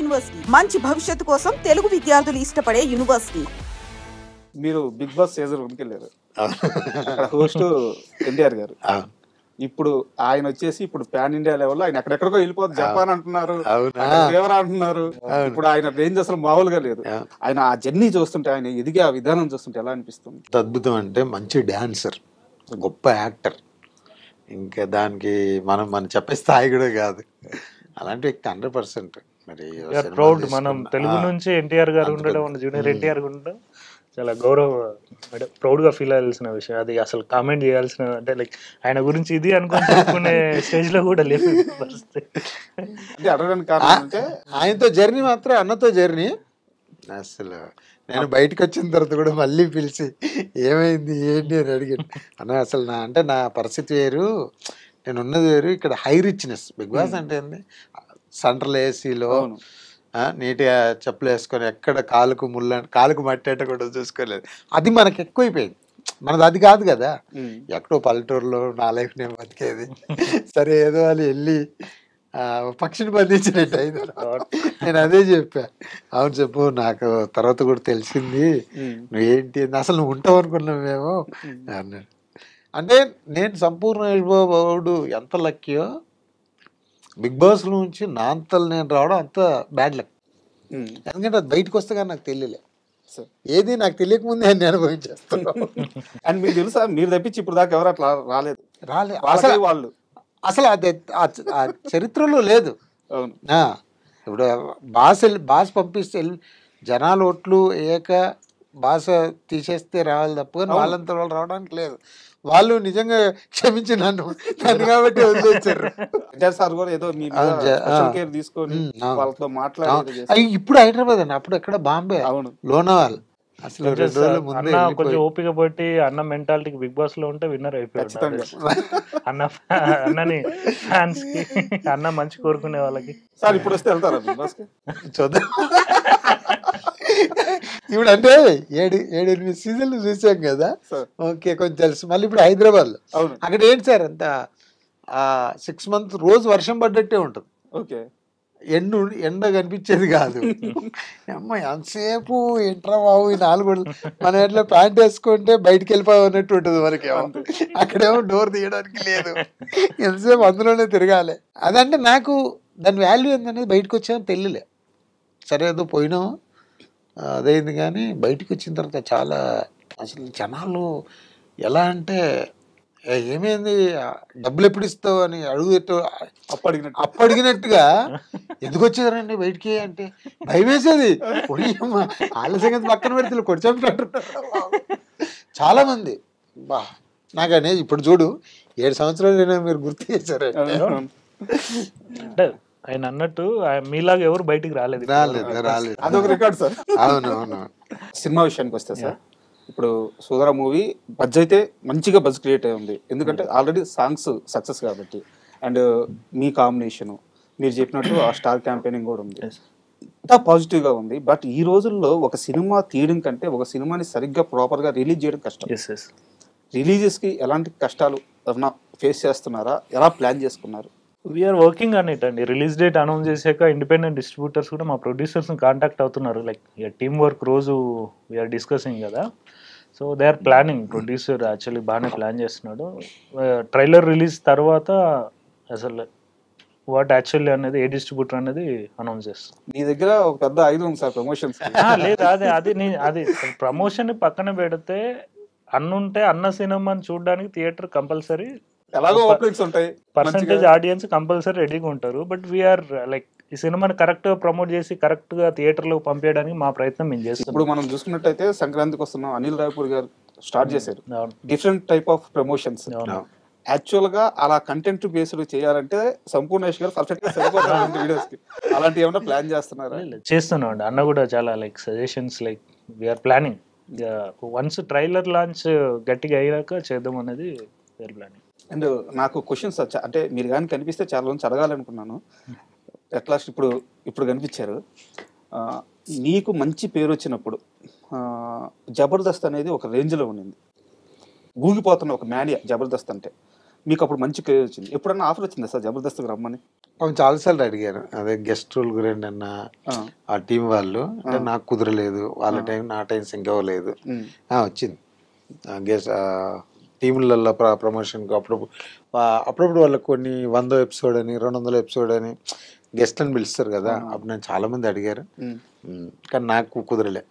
University మంచి భవిష్యత్తు కోసం తెలుగు విద్యార్థులు ఇష్టపడే యూనివర్సిటీ. మీరు బిగ్ బాస్ సీజన్ 1కి వెళ్ళారు. అక్కడ హోస్ట్ ఎన్టీఆర్ గారు. ఇప్పుడు ఆయన వచ్చేసి ఇప్పుడు పాన్ ఇండియా లెవెల్లో ఆయన ఎక్కడెక్కడికో వెళ్ళిపోతుంది. జపాన్ అంటున్నారు, ఫేవర్ అంటున్నారు. ఇప్పుడు ఆయన రేంజ్ అసలు మామూలుగా లేదు. ఆయన ఆ జర్నీ చూస్తుంటే, ఆయన ఎదిగే ఆ విధానం చూస్తుంటే ఎలా అనిపిస్తుంది? అద్భుతం. అంటే మంచి డాన్సర్, గొప్ప యాక్టర్, ఇంకా దానికి మనం చెప్పే స్థాయి కూడా కాదు. అలాంటి వ్యక్తి 100%. మరి ప్రౌడ్. మనం తెలుగు నుంచి ఎన్టీఆర్ గారు ఉండడం, జూనియర్ ఎన్టీఆర్ ఉండడం చాలా ప్రౌడ్ గా ఫీల్ అవ్వాల్సిన విషయం. అది అసలు కామెంట్ చేయాల్సిన, అంటే లైక్ ఆయన గురించి ఇది అనుకుని చెప్పుకునే స్టేజ్ లో కూడా లేదు పరిస్థితి. ఆయనతో జర్నీ మాత్రం, అన్నతో జర్నీ అసలు నేను బయటకు వచ్చిన తర్వాత కూడా మళ్ళీ పిలిచి ఏమైంది ఏంటి అని అడిగాను. అన్న అసలు నా పరిస్థితి వేరు, నేను ఉన్నది వేరు. ఇక్కడ హై రిచ్నెస్. బిగ్ బాస్ అంటే ఏంది, సెంట్రల్ ఏసీలో నీట్గా చెప్పులు వేసుకొని ఎక్కడ కాలుకు మట్టేట కూడా చూసుకోలేదు. అది మనకు ఎక్కువైపోయింది. మనది అది కాదు కదా. ఎక్కడో పల్లెటూరులో నా లైఫ్ నేను బతికేది. సరే ఏదో వాళ్ళు వెళ్ళి పక్షిని బంధించినట్టు అయింది. నేను అదే చెప్పా. అవును చెప్పు, నాకు తర్వాత కూడా తెలిసింది నువ్వేంటి, అసలు నువ్వు ఉంటావు అనుకున్నావేమో అన్నాడు. అంటే నేను సంపూర్ణ బాబుడు ఎంత లక్కీయో, బిగ్ బాస్ నుంచి నా అంతలు నేను రావడం అంత బ్యాడ్ లక్. ఎందుకంటే అది బయటకు వస్తే కానీ నాకు తెలియలే, ఏది నాకు తెలియకముందే నేను అనుభవించేస్తాను. అండ్ మీకు తెలుసా, మీరు తప్పించి ఇప్పుడు దాకా ఎవరు అట్లా రాలేదు. వాళ్ళు అసలు అది ఆ చరిత్రలో లేదు. ఇప్పుడు బాస్ పంపిస్తే జనాలు ఓట్లు ఏక భాష తీసేస్తే రావాలి తప్ప వాళ్ళంతా వాళ్ళు రావడానికి లేదు. వాళ్ళు నిజంగా క్షమించి నన్ను కాబట్టి వదిలేచ్చారు. ఇప్పుడు హైదరాబాద్ అండి, అప్పుడు ఎక్కడ బాంబే, లోనావాల్. అసలు 2 రోజుల ముందు కొంచెం ఓపిక పట్టి అన్న మెంటాలిటీకి బిగ్ బాస్ లో ఉంటే విన్నర్ అయిపోయాడు. అన్నని ఫ్యాన్స్ కి, అన్న మంచి కోరుకునే వాళ్ళకి. సార్ ఇప్పుడు వస్తే వెళ్తారా బిగ్ బాస్ కి? చూద్దాం. ఇప్పుడు అంటే 7-8 సీజన్లు చూసాం కదా, ఓకే కొంచెం తెలుసు. మళ్ళీ ఇప్పుడు హైదరాబాద్ లో అక్కడ ఏంటి సార్, అంత 6 months రోజు వర్షం పడ్డట్టే ఉంటుంది. ఓకే, ఎండ కనిపించేది కాదు. అమ్మాయి ఎంతసేపు ఎంట్రా బాబు ఈ 4 గంటలు, మనం ఎట్లా ప్యాంట్ వేసుకుంటే బయటికి వెళ్ళిపోయినట్టు ఉంటుంది మనకి. అక్కడేమో డోర్ తీయడానికి లేదు, ఎంతసేపు అందులోనే తిరగాలి. అదంటే నాకు దాని వాల్యూ ఏందనేది బయటకు వచ్చామని తెలియలే. సరే ఏదో పోయినాం అదైంది, కానీ బయటకు వచ్చిన తర్వాత చాలా అసలు జనాలు ఎలా అంటే, ఏమైంది డబ్బులు ఎప్పుడు ఇస్తావు అని అప్పడిగినట్టుగా ఎందుకు వచ్చేదారండి బయటికి అంటే భయం వేసేది. వాళ్ళ సంగతి పక్కన పెడితే కొంచెం చాలా మంది. బా నాకు అనేది ఇప్పుడు చూడు 7 సంవత్సరాలు మీరు గుర్తు చేశారు. అంటే ఆయన అన్నట్టు మీలాగా ఎవరు బయటికి రాలేదు. అదొక రికార్డ్ సార్. అవునవును. సినిమా విషయానికి వస్తే సార్, ఇప్పుడు సోదర మూవీ బజ్ అయితే మంచిగా బజ్ క్రియేట్ అయి ఉంది. ఎందుకంటే ఆల్రెడీ సాంగ్స్ సక్సెస్ కాబట్టి, అండ్ మీ కాంబినేషన్ మీరు చెప్పినట్టు ఆ స్టార్ క్యాంపెయినింగ్ కూడా ఉంది, అంతా పాజిటివ్గా ఉంది. బట్ ఈ రోజుల్లో ఒక సినిమా తీయడం కంటే ఒక సినిమాని సరిగ్గా ప్రాపర్గా రిలీజ్ చేయడం కష్టం. రిలీజెస్కి ఎలాంటి కష్టాలు ఏమన్నా ఫేస్ చేస్తున్నారా, ఎలా ప్లాన్ చేసుకున్నారు? వీఆర్ వర్కింగ్ ఆన్ ఇట్ అండి. రిలీజ్ డేట్ అనౌన్స్ చేశాక ఇండిపెండెంట్ డిస్ట్రిబ్యూటర్స్ కూడా మా ప్రొడ్యూసర్స్ని కాంటాక్ట్ అవుతున్నారు. లైక్ టీమ్ వర్క్ రోజు వీఆర్ డిస్కసింగ్ కదా. So they are planning. Producer actually బాగానే ప్లాన్ చేస్తున్నాడు. ట్రైలర్ రిలీజ్ తర్వాత అసలు వాట్ యాక్చువల్లీ అనేది ఏ డిస్ట్రిబ్యూటర్ అనేది అనౌన్స్ చేస్తాం. మీ దగ్గర ఒక పెద్ద ఐదు ఉంది సార్ ప్రమోషన్స్. లేదు, అది ప్రమోషన్ పక్కన పెడితే అన్నుంటే అన్న సినిమాని చూడడానికి theatre compulsory, percentage audience compulsory రెడీగా ఉంటారు. బట్ వీఆర్ లైక్ ఈ సినిమాని కరెక్ట్ గా ప్రమోట్ చేసి కరెక్ట్ గా థియేటర్ లో పంపించడానికి మా ప్రయత్నం మేము చేస్తాం. ఇప్పుడు మనం చూసుకున్నట్టయితే సంక్రాంతికి వస్తున్నాం, అనిల్ రాయపూర్ గారు స్టార్ట్ చేశారు different type of promotions. Actual గా అలా కంటెంట్ బేస్డ్ చేయాలంటే సంపూర్ణేష్ గారు పర్ఫెక్ట్ గా సరిపోతారు వీడియోస్ కి. అలాంటి ఏమైనా ప్లాన్ చేస్తున్నారా? చేస్తున్నాం అండి. అన్న కూడా చాలా like suggestions, like we're planning. Once trailer launch గట్టిగా అయ్యాక చేద్దాం అనేది వీఆర్ ప్లానింగ్. అండ్ నాకు క్వశ్చన్స్ వచ్చా, అంటే మీరు కానీ కనిపిస్తే చాలా రోజు అడగాలనుకున్నాను. ఎట్లా ఇప్పుడు కనిపించారు, నీకు మంచి పేరు వచ్చినప్పుడు జబర్దస్త్ అనేది ఒక రేంజ్లో ఉండింది, ఊగిపోతున్న ఒక మేనియా జబర్దస్త్ అంటే. మీకు అప్పుడు మంచి క్రేజ్ వచ్చింది. ఎప్పుడన్నా ఆఫర్ వచ్చిందా సార్ జబర్దస్త్కి రమ్మని? అవును, చాలాసార్లు అడిగారు, అదే గెస్ట్ రోల్ గురించి అన్న ఆ టీం వాళ్ళు. అంటే నాకు కుదరలేదు, వాళ్ళ టైం నా టైం సింక్ అవ్వలేదు. వచ్చింది గెస్ట్ టీంలలో ప్రమోషన్కి అప్పుడప్పుడు వాళ్ళకి కొన్ని 100 ఎపిసోడ్ అని 200 ఎపిసోడ్ అని గెస్ట్లను పిలుస్తారు కదా, అప్పుడు నేను చాలా మంది అడిగారు, కానీ నాకు కుదరలే.